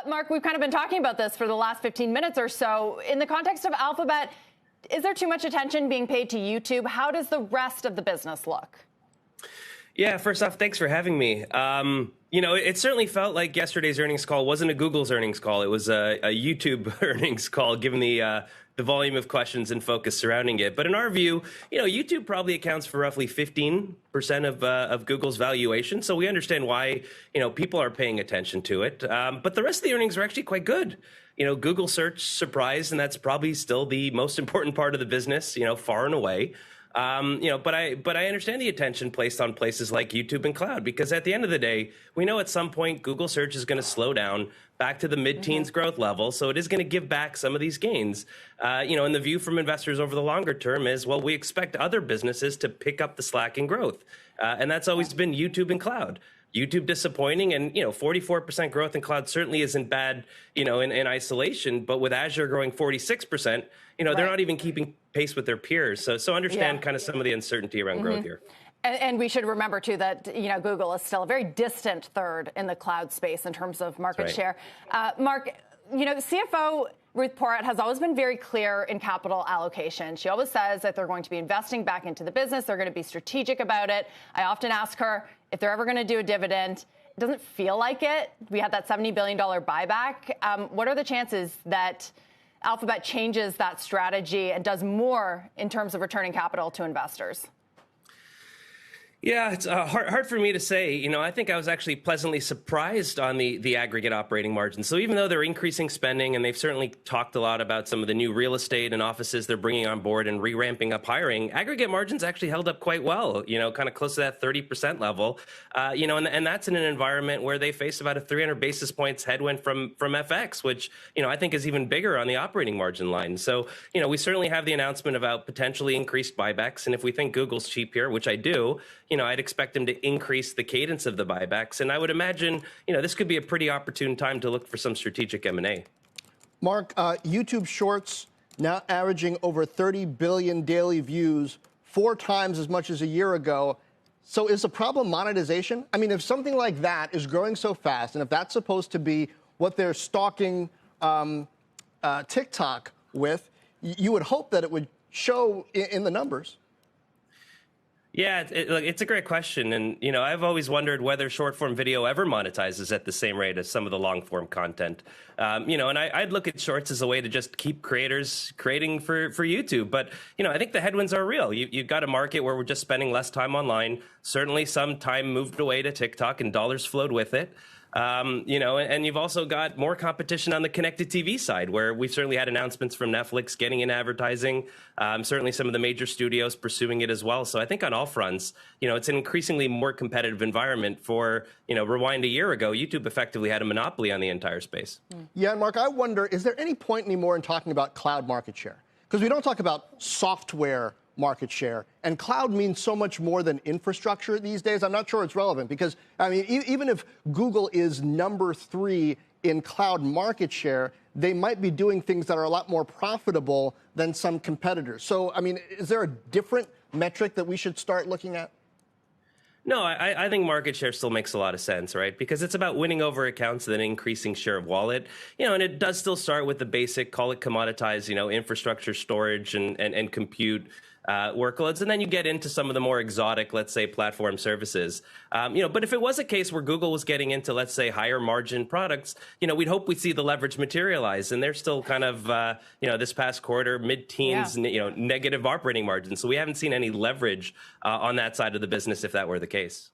Mark, we've kind of been talking about this for the last 15 minutes or so. In the context of Alphabet, is there too much attention being paid to YouTube? How does the rest of the business look? Yeah, first off, thanks for having me. It certainly felt like yesterday's earnings call wasn't a Google's earnings call. It was a YouTube earnings call, given the volume of questions and focus surrounding it. But in our view, YouTube probably accounts for roughly 15% of Google's valuation. So we understand why, people are paying attention to it. But the rest of the earnings are actually quite good. Google search surprised, and that's probably still the most important part of the business, far and away. But I understand the attention placed on places like YouTube and cloud, because at the end of the day, we know at some point Google search is going to slow down back to the mid-teens growth level. So it is going to give back some of these gains. And the view from investors over the longer term is, well, we expect other businesses to pick up the slack in growth. And that's always been YouTube and cloud. YouTube disappointing, and 44% growth in cloud certainly isn't bad, in isolation. But with Azure growing 46%, they're not even keeping pace with their peers. So understand kind of some of the uncertainty around growth here. And we should remember too that Google is still a very distant third in the cloud space in terms of market share. Mark, CFO Ruth Porat has always been very clear in capital allocation. She always says that they're going to be investing back into the business. They're going to be strategic about it. I often ask her if they're ever going to do a dividend. It doesn't feel like it. We had that $70 billion buyback. What are the chances that Alphabet changes that strategy and does more in terms of returning capital to investors? Yeah, it's hard for me to say. I think I was actually pleasantly surprised on the aggregate operating margin. So even though they're increasing spending, and they've certainly talked a lot about some of the new real estate and offices they're bringing on board and re-ramping up hiring, aggregate margins actually held up quite well, kind of close to that 30% level. And that's in an environment where they face about a 300 basis points headwind from FX, which, I think is even bigger on the operating margin line. So, we certainly have the announcement about potentially increased buybacks. And if we think Google's cheap here, which I do, I'd expect them to increase the cadence of the buybacks. And I would imagine, this could be a pretty opportune time to look for some strategic M&A. Mark, YouTube Shorts now averaging over 30 billion daily views, 4 times as much as a year ago. So is the problem monetization? I mean, if something like that is growing so fast, and if that's supposed to be what they're stalking TikTok with, you would hope that it would show in the numbers. Yeah, it's a great question. And, I've always wondered whether short form video ever monetizes at the same rate as some of the long form content. And I'd look at shorts as a way to just keep creators creating for YouTube. But, I think the headwinds are real. You've got a market where we're just spending less time online. Certainly some time moved away to TikTok and dollars flowed with it. And you've also got more competition on the connected TV side, where we've certainly had announcements from Netflix getting in advertising, certainly some of the major studios pursuing it as well. So I think on all fronts, it's an increasingly more competitive environment for, rewind a year ago, YouTube effectively had a monopoly on the entire space. Yeah, Mark, I wonder, is there any point anymore in talking about cloud market share? Because we don't talk about software market share, and cloud means so much more than infrastructure these days. I'm not sure it's relevant because, I mean, even if Google is number 3 in cloud market share, they might be doing things that are a lot more profitable than some competitors. So, I mean, is there a different metric that we should start looking at? No, I think market share still makes a lot of sense, right? Because it's about winning over accounts and then increasing share of wallet. And it does still start with the basic, call it commoditized, infrastructure, storage, and compute workloads. And then you get into some of the more exotic, let's say, platform services. But if it was a case where Google was getting into, let's say, higher margin products, we'd hope we'd see the leverage materialize. And they're still kind of, this past quarter, mid-teens, negative operating margins. So we haven't seen any leverage on that side of the business if that were the case.